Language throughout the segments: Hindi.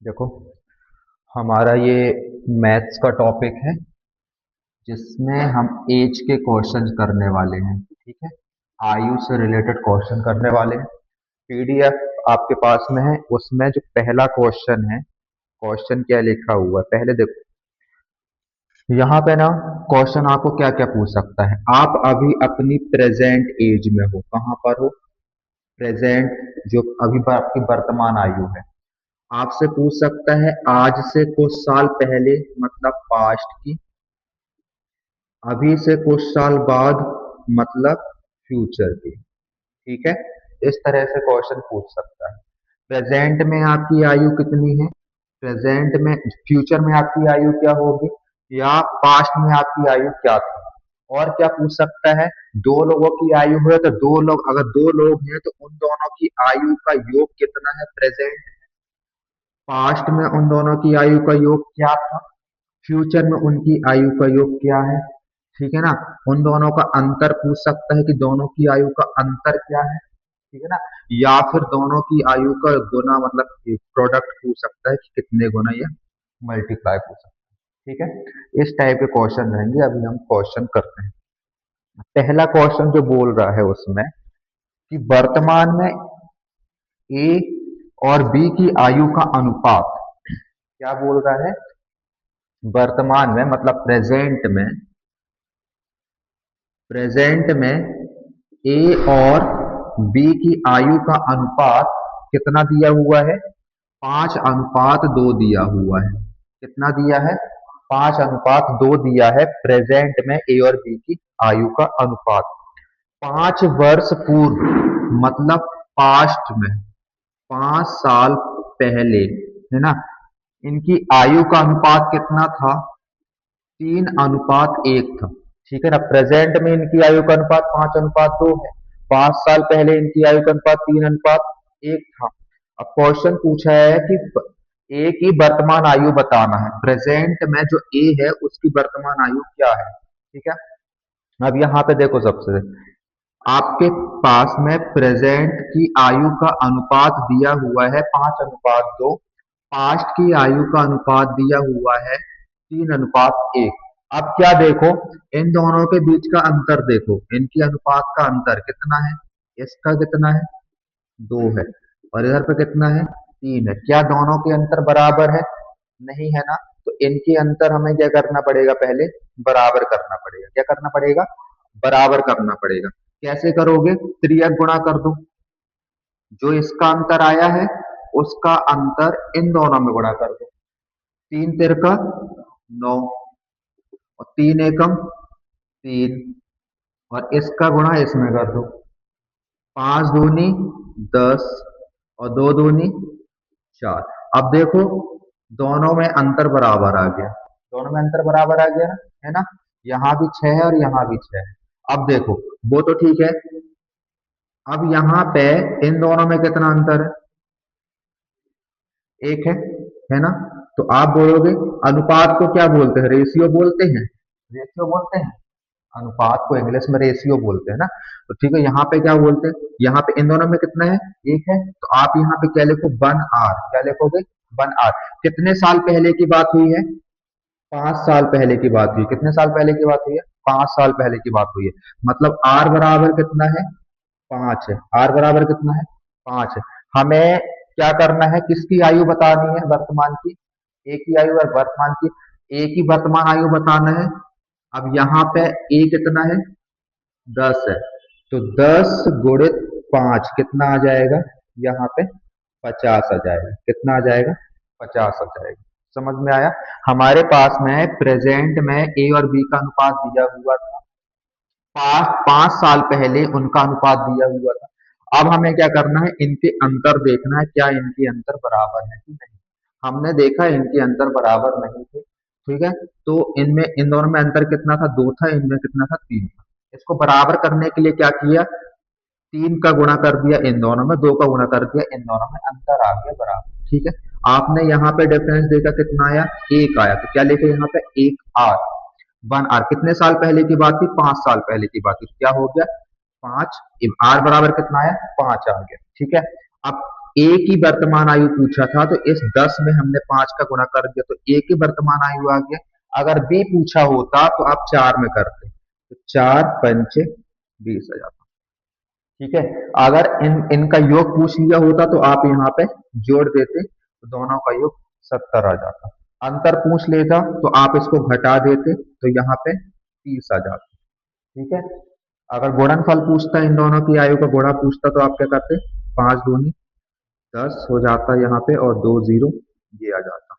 देखो, हमारा ये मैथ्स का टॉपिक है जिसमें हम एज के क्वेश्चन करने वाले हैं। ठीक है, आयु से रिलेटेड क्वेश्चन करने वाले हैं। पीडीएफ आपके पास में है, उसमें जो पहला क्वेश्चन है, क्वेश्चन क्या लिखा हुआ है पहले देखो। यहाँ पे ना क्वेश्चन आपको क्या क्या पूछ सकता है। आप अभी अपनी प्रेजेंट एज में हो, कहाँ पर हो? प्रेजेंट जो अभी आपकी वर्तमान आयु है। आपसे पूछ सकता है आज से कुछ साल पहले, मतलब पास्ट की। अभी से कुछ साल बाद, मतलब फ्यूचर की। ठीक है, इस तरह से क्वेश्चन पूछ सकता है। प्रेजेंट में आपकी आयु कितनी है, प्रेजेंट में, फ्यूचर में आपकी आयु क्या होगी, या पास्ट में आपकी आयु क्या थी। और क्या पूछ सकता है, दो लोगों की आयु है तो दो लोग, अगर दो लोग हैं तो उन दोनों की आयु का योग कितना है प्रेजेंट, पास्ट में उन दोनों की आयु का योग क्या था, फ्यूचर में उनकी आयु का योग क्या है। ठीक है ना, उन दोनों का अंतर पूछ सकता है कि दोनों की आयु का अंतर क्या है। ठीक है ना, या फिर दोनों की आयु का गुना, मतलब प्रोडक्ट पूछ सकता है कि कितने गुना, या मल्टीप्लाई पूछ सकता है। ठीक है, इस टाइप के क्वेश्चन रहेंगे। अभी हम क्वेश्चन करते हैं। पहला क्वेश्चन जो बोल रहा है उसमें कि वर्तमान में ए और बी की आयु का अनुपात, क्या बोल रहा है, वर्तमान में मतलब प्रेजेंट में ए और बी की आयु का अनुपात कितना दिया हुआ है, 5:2 दिया हुआ है। कितना दिया है, 5:2 दिया है। प्रेजेंट में ए और बी की आयु का अनुपात 5 वर्ष पूर्व, मतलब पास्ट में, 5 साल पहले, है ना, इनकी आयु का अनुपात कितना था, 3:1 था। ठीक है ना, प्रेजेंट में इनकी आयु का अनुपात 5:2 है। 5 साल पहले इनकी आयु का अनुपात 3:1 था। अब क्वेश्चन पूछा है कि ए की वर्तमान आयु बताना है। प्रेजेंट में जो ए है उसकी वर्तमान आयु क्या है। ठीक है, अब यहाँ पे देखो, सबसे आपके पास में प्रेजेंट की आयु का अनुपात दिया हुआ है 5:2, पास्ट की आयु का अनुपात दिया हुआ है 3:1। अब क्या देखो, इन दोनों के बीच का अंतर देखो, इनकी अनुपात का अंतर कितना है, इसका कितना है, 2 है, और इधर पे कितना है, 3 है। क्या दोनों के अंतर बराबर है? नहीं है ना, तो इनके अंतर हमें क्या करना पड़ेगा, पहले बराबर करना पड़ेगा। क्या करना पड़ेगा, बराबर करना पड़ेगा। कैसे करोगे, त्रियक गुणा कर दो, जो इसका अंतर आया है उसका अंतर इन दोनों में गुणा कर दो। 3 तिरका 9, और 3 एकम 3, और इसका गुणा इसमें कर दो। 5 दूनी 10, और 2 दूनी 4। अब देखो, दोनों में अंतर बराबर आ गया, दोनों में अंतर बराबर आ गया ना, है ना। यहाँ भी 6 है और यहाँ भी 6 है। अब देखो, वो तो ठीक है। अब यहाँ पे इन दोनों में कितना अंतर है, 1 है ना। तो आप बोलोगे, अनुपात को क्या बोलते हैं, रेशियो बोलते हैं, रेशियो बोलते हैं। अनुपात को इंग्लिश में रेशियो बोलते हैं ना। तो ठीक है, यहाँ पे क्या बोलते हैं, यहाँ पे इन दोनों में कितना है, 1 है। तो आप यहाँ पे क्या लिखो, 1r, क्या लिखोगे, 1r। कितने साल पहले की बात हुई है, 5 साल पहले की बात हुई। कितने साल पहले की बात हुई है, 5 साल पहले की बात हुई है। मतलब r बराबर कितना है, 5 है। r बराबर कितना है, 5 है। हमें क्या करना है, किसकी आयु बतानी है, वर्तमान की, ए की आयु और वर्तमान की, ए की वर्तमान आयु बताना है। अब यहाँ पे ए कितना है, 10 है। तो 10 × 5 कितना आ जाएगा, यहाँ पे 50 आ जाएगा। कितना आ जाएगा, 50 आ जाएगा। समझ में आया। हमारे पास में प्रेजेंट में ए और बी का अनुपात दिया हुआ था, 5 साल पहले उनका अनुपात दिया हुआ था। अब हमें क्या करना है, इनके अंतर देखना है, क्या इनके अंतर बराबर है कि नहीं। हमने देखा इनके अंतर बराबर नहीं थे। ठीक है, तो इनमें, इन दोनों में अंतर कितना था, 2 था, इनमें कितना था, 3 था। इसको बराबर करने के लिए क्या किया, 3 का गुणा कर दिया इन दोनों में, 2 का गुणा कर दिया इन दोनों में, अंतर आ गया बराबर। ठीक है, आपने यहाँ पे डिफरेंस देखा कितना आया, 1 आया। तो क्या लिखे यहाँ पे, 1r, 1r। कितने साल पहले की बात थी, 5 साल पहले की बात थी। क्या हो गया, 5, आर बराबर कितना आया, 5 आ गया। ठीक है, अब ए की वर्तमान आयु पूछा था तो इस 10 में हमने 5 का गुणा कर दिया तो ए की वर्तमान आयु आ गया। अगर बी पूछा होता तो आप 4 में करते तो 4 पंचे 20 आ जाता। ठीक है, अगर इनका योग पूछ लिया होता तो आप यहाँ पे जोड़ देते तो दोनों का योग 70 आ जाता। अंतर पूछ लेता तो आप इसको घटा देते तो यहाँ पे 30 आ जाता। ठीक है, अगर गुणनफल पूछता इन दोनों की आयु का गुणा पूछता तो आप क्या करते, 5 दूनी 10 हो जाता यहाँ पे और 2 जीरो ये आ जाता।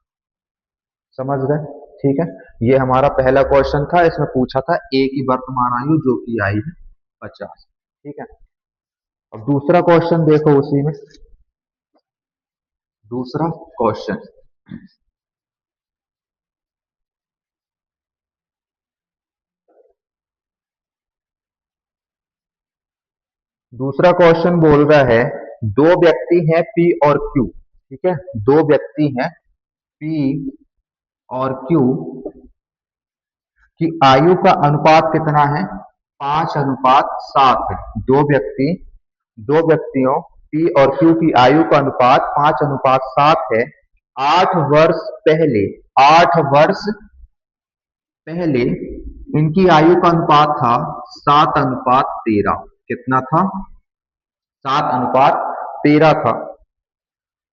समझ गए? ठीक है, ये हमारा पहला क्वेश्चन था, इसमें पूछा था ए की वर्तमान आयु जो कि आई है 50। ठीक है, अब दूसरा क्वेश्चन देखो उसी में। दूसरा क्वेश्चन, दूसरा क्वेश्चन बोल रहा है दो व्यक्ति हैं पी और क्यू। ठीक है, दो व्यक्ति हैं पी और क्यू की आयु का अनुपात कितना है, 5:7 है। दो व्यक्तियों पी और क्यू की आयु का अनुपात 5:7 है। 8 वर्ष पहले 8 वर्ष पहले इनकी आयु का अनुपात था 7:13। कितना था? 7:13 था।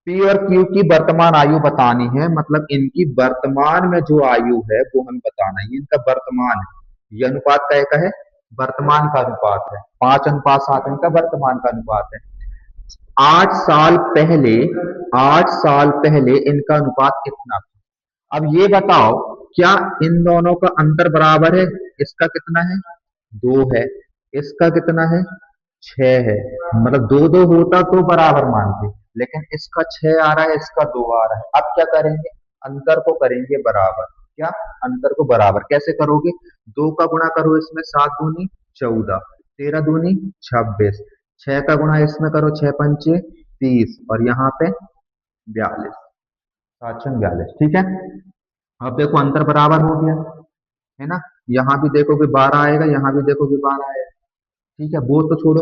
पी और क्यू की वर्तमान आयु बतानी है, मतलब इनकी वर्तमान में जो आयु है वो हमें बताना है। ये इनका वर्तमान है, ये अनुपात का है, वर्तमान का अनुपात है। 5:7 इनका वर्तमान का अनुपात है। 8 साल पहले 8 साल पहले इनका अनुपात कितना था? अब ये बताओ क्या इन दोनों का अंतर बराबर है? इसका कितना है? 2 है। इसका कितना है? 6 है। मतलब दो दो होता तो बराबर मानते, लेकिन इसका 6 आ रहा है, इसका 2 आ रहा है। अब क्या करेंगे? अंतर को करेंगे बराबर। क्या? अंतर को बराबर कैसे करोगे? 2 का गुणा करो इसमें, 7 दूनी 14, 13 दूनी 26, 6 का गुणा इसमें करो, 6 पंचे 30 और यहाँ पे 42, 742। ठीक है, अब देखो अंतर बराबर हो गया है ना। यहाँ भी देखोगे 12 आएगा, यहाँ भी देखोगे 12 आएगा। ठीक है, वो तो छोड़ो,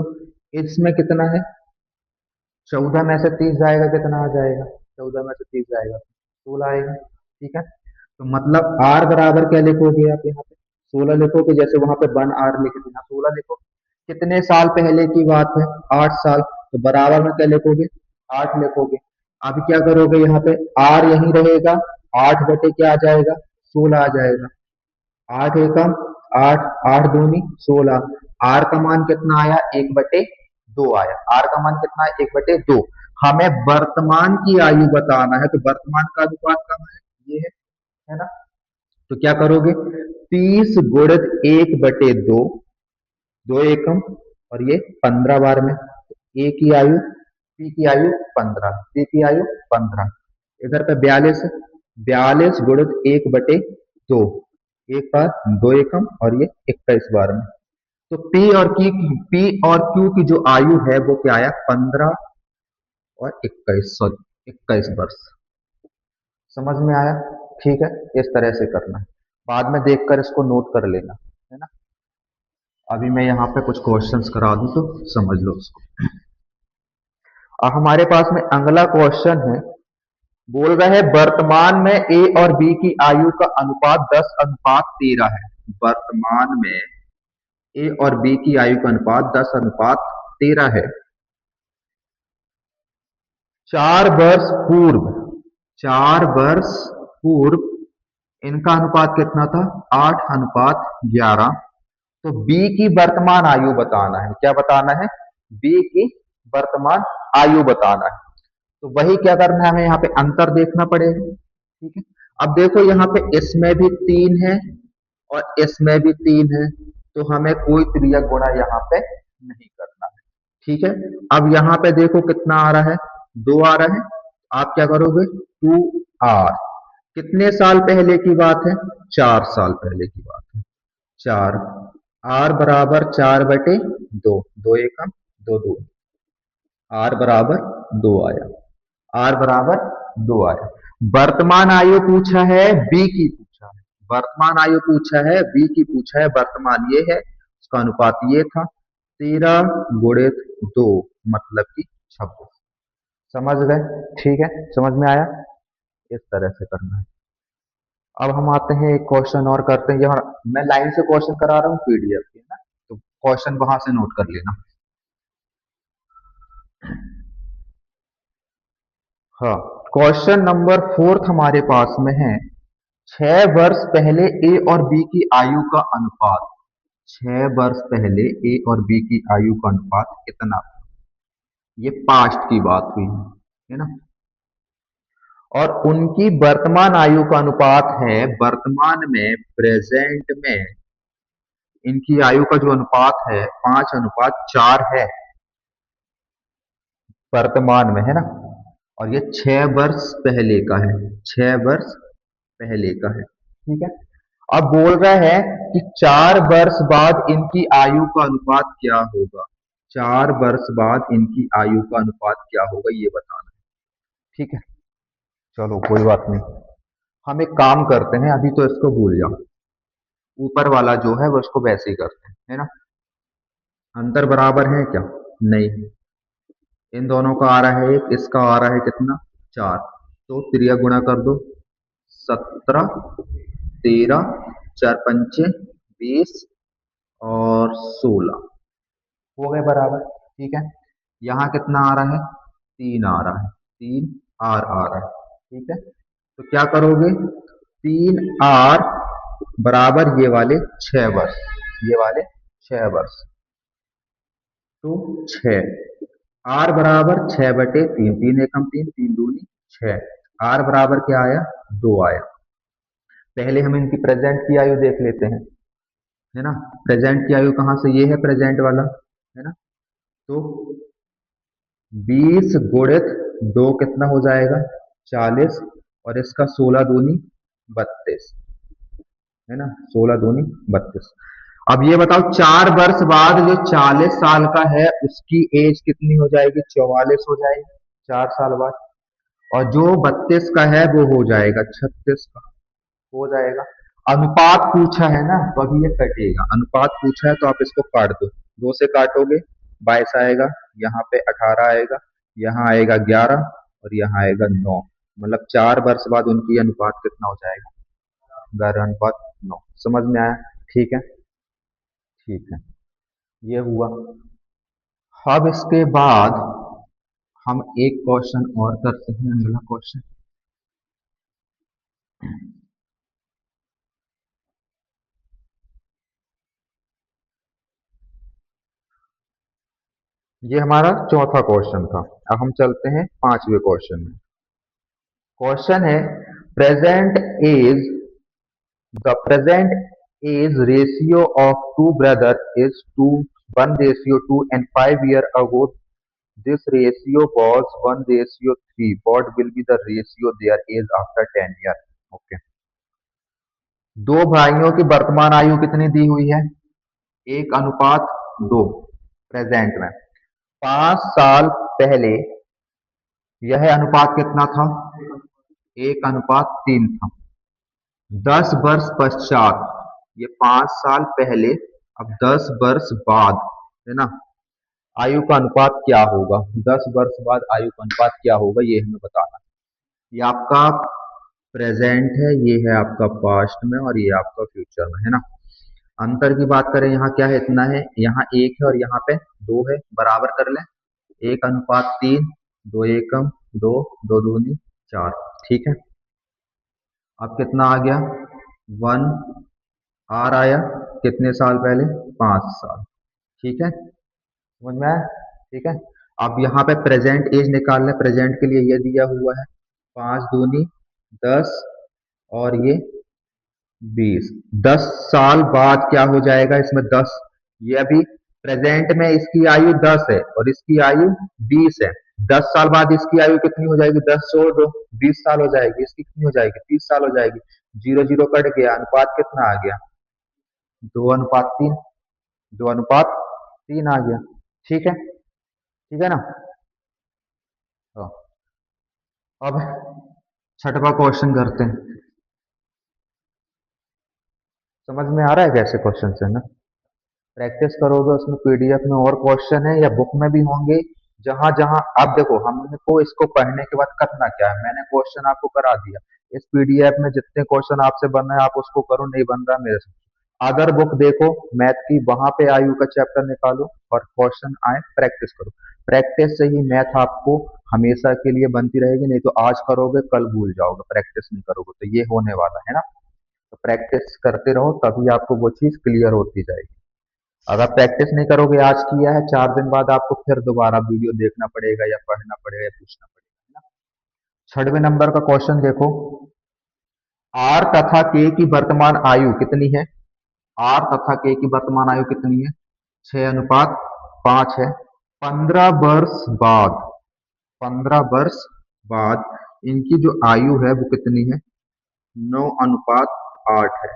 इसमें कितना है? 14 में से 30 जाएगा, कितना आ जाएगा? 14 में से 30 जाएगा 16 आएगा। ठीक है, तो मतलब आर बराबर क्या लिखोगे आप यहाँ पे? 16 लिखोगे, जैसे वहां पे 1 आर लिखे थे, यहाँ 16 लिखो। कितने साल पहले की बात है? 8 साल। तो बराबर में क्या लिखोगे? 8 लिखोगे। अब क्या करोगे? यहाँ पे आर यही रहेगा, 8 बटे क्या आ जाएगा? 16 आ जाएगा। 8 एकम 8, 8 दूनी 16। आर का मान कितना आया? 1/2 आया। आर का मान कितना है? 1/2। हमें वर्तमान की आयु बताना है, तो वर्तमान का अनुपात कहाँ है? ये है ना। तो क्या करोगे? 30 गुणित 1/2, 2 एकम और ये 15 बार में। ए की आयु, पी की आयु 15, पी की आयु 15। इधर पे 42 है, 42 गुणित 1/2, एक बार 2 एकम और ये 21 बार में। तो पी और क्यू की जो आयु है वो क्या आया? 15 और 21, सॉरी 21 वर्ष। समझ में आया? ठीक है, इस तरह से करना है, बाद में देखकर इसको नोट कर लेना है ना। अभी मैं यहाँ पे कुछ क्वेश्चंस करा दूं तो समझ लो उसको। अब हमारे पास में अगला क्वेश्चन है, बोल रहा है वर्तमान में ए और बी की आयु का अनुपात 10:13 है। वर्तमान में ए और बी की आयु का अनुपात 10:13 है। 4 वर्ष पूर्व 4 वर्ष पूर्व इनका अनुपात कितना था? 8:11। तो बी की वर्तमान आयु बताना है। क्या बताना है? बी की वर्तमान आयु बताना है। तो वही क्या करना है, हमें यहाँ पे अंतर देखना पड़ेगा। ठीक है, अब देखो यहाँ पे इसमें भी 3 है और इसमें भी 3 है, तो हमें कोई त्रियक गुणा यहाँ पे नहीं करना है। ठीक है, अब यहाँ पे देखो कितना आ रहा है? 2 आ रहा है। आप क्या करोगे? 2 आर। कितने साल पहले की बात है? 4 साल पहले की बात है। 4, आर बराबर 4/2, 2 एकम 2 दो, आर बराबर 2 आया। आर बराबर 2 आया। वर्तमान आयु पूछा है, बी की पूछा है। वर्तमान आयु पूछा है, बी की पूछा है। वर्तमान ये है, उसका अनुपात ये था 13 गुणित 2 मतलब कि 26। समझ गए? ठीक है, समझ में आया? इस तरह से करना है। अब हम आते हैं एक क्वेश्चन और करते हैं। यहाँ मैं लाइन से क्वेश्चन करा रहा हूँ पीडीएफ की, है ना, तो क्वेश्चन वहां से नोट कर लेना। हाँ, क्वेश्चन नंबर फोर्थ हमारे पास में है। 6 वर्ष पहले ए और बी की आयु का अनुपात। 6 वर्ष पहले ए और बी की आयु का अनुपात कितना? ये पास्ट की बात हुई है ना। और उनकी वर्तमान आयु का अनुपात है, वर्तमान में, प्रेजेंट में इनकी आयु का जो अनुपात है 5:4 है, वर्तमान में, है ना। और ये 6 वर्ष पहले का है, 6 वर्ष पहले का है, ठीक है। अब बोल रहा है कि 4 वर्ष बाद इनकी आयु का अनुपात क्या होगा। 4 वर्ष बाद इनकी आयु का अनुपात क्या होगा ये बताना है, ठीक है। चलो कोई बात नहीं, हम एक काम करते हैं, अभी तो इसको भूल जाओ, ऊपर वाला जो है वो उसको वैसे ही करते हैं, है ना। अंतर बराबर है क्या? नहीं। इन दोनों का आ रहा है एक, इसका आ रहा है कितना? 4। तो त्रिया गुणा कर दो। 17, 13, 4 पंचे 20 और 16 हो गए बराबर, ठीक है। यहाँ कितना आ रहा है? 3 आ रहा है, 3 आर आ रहा है, ठीक है। तो क्या करोगे? 3 आर बराबर ये वाले 6 वर्ष, ये वाले 6 वर्ष, तो 6 आर बराबर 6/3, 3 एकम 3, 3 दूनी 6। आर बराबर क्या आया? 2 आया। पहले हम इनकी प्रेजेंट की आयु देख लेते हैं, है ना। प्रेजेंट की आयु कहाँ से? ये है प्रेजेंट वाला, है ना। तो 20 गुणित 2 कितना हो जाएगा? 40। और इसका 16 दूनी 32, है ना, 16 दूनी 32। अब ये बताओ, 4 वर्ष बाद जो 40 साल का है उसकी एज कितनी हो जाएगी? 44 हो जाएगी 4 साल बाद। और जो 32 का है वो हो जाएगा 36 का, हो जाएगा। अनुपात पूछा है ना, तो अभी ये कटेगा। अनुपात पूछा है तो आप इसको काट दो, 2 से काटोगे 22 आएगा, यहाँ पे 18 आएगा, यहाँ आएगा 11 और यहाँ आएगा 9। मतलब 4 वर्ष बाद उनकी अनुपात कितना हो जाएगा? 11:9। समझ में आया? ठीक है, ठीक है, ये हुआ। अब इसके बाद हम एक क्वेश्चन और करते हैं, अगला क्वेश्चन। ये हमारा चौथा क्वेश्चन था। अब हम चलते हैं पांचवें क्वेश्चन में। क्वेश्चन है, present age the present age ratio of two brother is to 1:2 and 5 years ago this ratio was 1:3. What will be the ratio their age after 10 years? Okay, दो भाइयों की वर्तमान आयु कितनी दी हुई है? 1:2 प्रेजेंट में। 5 साल पहले यह अनुपात कितना था? 1:3 था। 10 वर्ष पश्चात, ये 5 साल पहले, अब 10 वर्ष बाद, है ना, आयु का अनुपात क्या होगा? 10 वर्ष बाद आयु का अनुपात क्या होगा ये हमें बताना है। ये आपका प्रेजेंट है, ये है आपका पास्ट में, और ये आपका फ्यूचर में, है ना। अंतर की बात करें, यहाँ क्या है? इतना है, यहाँ 1 है और यहाँ पे 2 है, बराबर कर लें। 1:3, 2 एकम 2, 2 दूनी 4, ठीक है। अब कितना आ गया? 1 आर आया, कितने साल पहले? 5 साल, ठीक है, समझ में आया? ठीक है। अब यहाँ पे प्रेजेंट एज निकालना है, प्रेजेंट के लिए ये दिया हुआ है, 5 दूनी 10 और ये 20। 10 साल बाद क्या हो जाएगा इसमें? 10, ये अभी प्रेजेंट में इसकी आयु 10 है और इसकी आयु 20 है। 10 साल बाद इसकी आयु कितनी हो जाएगी? 10 छोड़ दो, 20 साल हो जाएगी। इसकी कितनी हो जाएगी? 30 साल हो जाएगी। जीरो जीरो कट गया, अनुपात कितना आ गया? 2:3, 2:3 आ गया, ठीक है, ठीक है ना। तो अब छठवां क्वेश्चन करते हैं। समझ में आ रहा है कैसे क्वेश्चन है ना? प्रैक्टिस करोगे उसमें, पीडीएफ में और क्वेश्चन है या बुक में भी होंगे, जहां जहां आप देखो, हमने को इसको पढ़ने के बाद करना क्या है, मैंने क्वेश्चन आपको करा दिया। इस पीडीएफ में जितने क्वेश्चन आपसे बन रहे हैं आप उसको करो, नहीं बन रहा मेरे से। अदर बुक देखो मैथ की, वहां पे आयु का चैप्टर निकालो और क्वेश्चन आए प्रैक्टिस करो। प्रैक्टिस से ही मैथ आपको हमेशा के लिए बनती रहेगी, नहीं तो आज करोगे कल भूल जाओगे, प्रैक्टिस नहीं करोगे तो ये होने वाला है ना। तो प्रैक्टिस करते रहो तभी आपको वो चीज क्लियर होती जाएगी। अगर प्रैक्टिस नहीं करोगे, आज किया है 4 दिन बाद आपको फिर दोबारा वीडियो देखना पड़ेगा या पढ़ना पड़ेगा या पूछना पड़ेगा, है ना। 6वें नंबर का क्वेश्चन देखो। आर तथा के की वर्तमान आयु कितनी है। आर तथा के की वर्तमान आयु कितनी है, 6:5 है। 15 वर्ष बाद, 15 वर्ष बाद इनकी जो आयु है वो कितनी है, 9:8 है।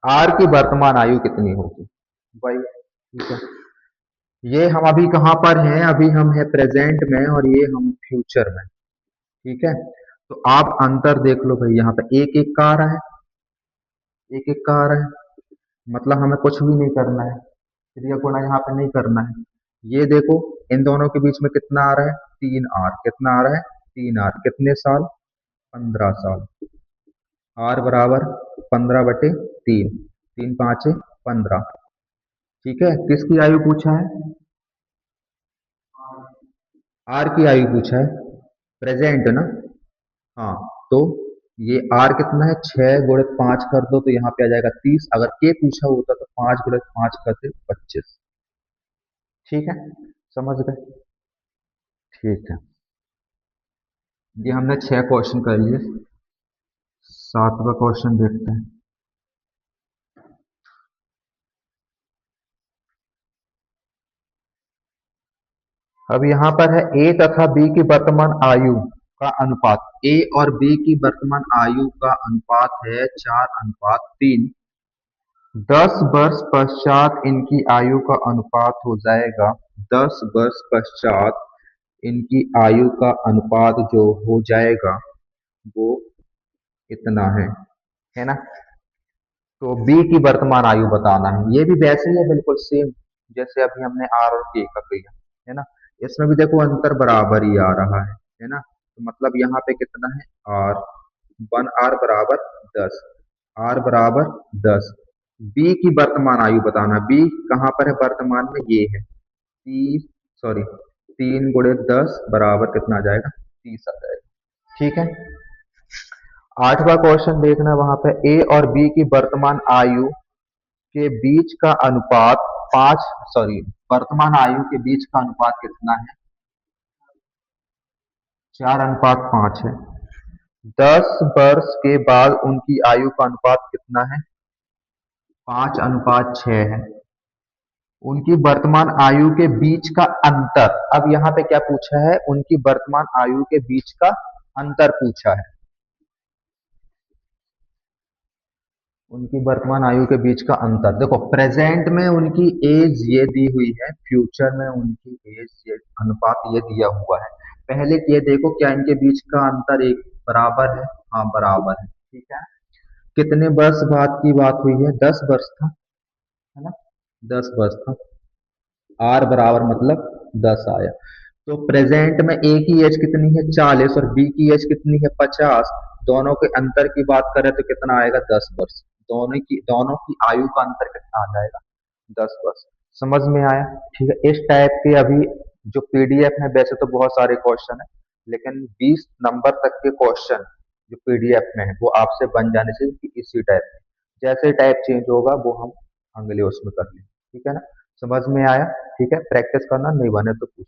आर की वर्तमान आयु कितनी होगी भाई, ठीक है। ये हम अभी कहाँ पर हैं, अभी हम हैं प्रेजेंट में और ये हम फ्यूचर में, ठीक है। तो आप अंतर देख लो भाई, यहाँ पे एक एक का आ रहा है, एक एक का आ रहा है, मतलब हमें कुछ भी नहीं करना है, क्रिया गुणा यहाँ पे नहीं करना है। ये देखो, इन दोनों के बीच में कितना आ रहा है, 3 आर, कितना आ रहा है, 3 आर, कितने साल, 15 साल। आर बराबर 15/3, 3×5 = 15, ठीक है। किसकी आयु पूछा है, आर की आयु पूछा है, प्रेजेंट ना। हाँ, तो ये आर कितना है, 6 × 5 कर दो तो यहाँ पे आ जाएगा 30। अगर के पूछा होता तो 5 × 5 करते 25, ठीक है। समझ गए, ठीक है। ये हमने 6 क्वेश्चन कर लिए। 7वां क्वेश्चन देखते हैं। अब यहाँ पर है ए तथा बी की वर्तमान आयु का अनुपात। ए और बी की वर्तमान आयु का अनुपात है 4:3। 10 वर्ष पश्चात इनकी आयु का अनुपात हो जाएगा, 10 वर्ष पश्चात इनकी आयु का अनुपात जो हो जाएगा वो इतना है ना। तो बी की वर्तमान आयु बताना है, ये भी वैसे ही है बिल्कुल सेम जैसे अभी हमने आर और के का किया, है ना। इसमें भी देखो अंतर बराबर ही आ रहा है ना। तो मतलब यहाँ पे कितना है, आर 1 आर बराबर 10, आर बराबर 10। बी की वर्तमान आयु बताना, बी कहाँ पर है वर्तमान में, ये है 3 × 10 बराबर कितना आ जाएगा, 30 आ जाएगा, ठीक है। 8वां क्वेश्चन देखना, वहां पे ए और बी की वर्तमान आयु के बीच का अनुपात 5, सॉरी, वर्तमान आयु के बीच का अनुपात कितना है, 4:5 है। 10 वर्ष के बाद उनकी आयु का अनुपात कितना है, 5:6 है। उनकी वर्तमान आयु के बीच का अंतर, अब यहाँ पे क्या पूछा है, उनकी वर्तमान आयु के बीच का अंतर पूछा है। उनकी वर्तमान आयु के बीच का अंतर देखो, प्रेजेंट में उनकी एज ये दी हुई है, फ्यूचर में उनकी एज ये अनुपात ये दिया हुआ है। पहले ये देखो क्या इनके बीच का अंतर एक बराबर है, हाँ बराबर है, ठीक है। कितने वर्ष बाद की बात हुई है, 10 वर्ष था, है ना, 10 वर्ष था। आर बराबर मतलब 10 आया। तो प्रेजेंट में ए की एज कितनी है, 40, और बी की एज कितनी है, 50। दोनों के अंतर की बात करें तो कितना आएगा, 10 वर्ष। दोनों की आयु का अंतर कितना आ जाएगा, 10 वर्ष। समझ में आया, ठीक है। इस टाइप के अभी जो पीडीएफ है, वैसे तो बहुत सारे क्वेश्चन है, लेकिन 20 नंबर तक के क्वेश्चन जो पीडीएफ में है वो आपसे बन जाने चाहिए कि इसी टाइप में। जैसे टाइप चेंज होगा वो हम अगले उसमें कर लेंगे, ठीक है ना। समझ में आया, ठीक है। प्रैक्टिस करना, नहीं बने तो पूछ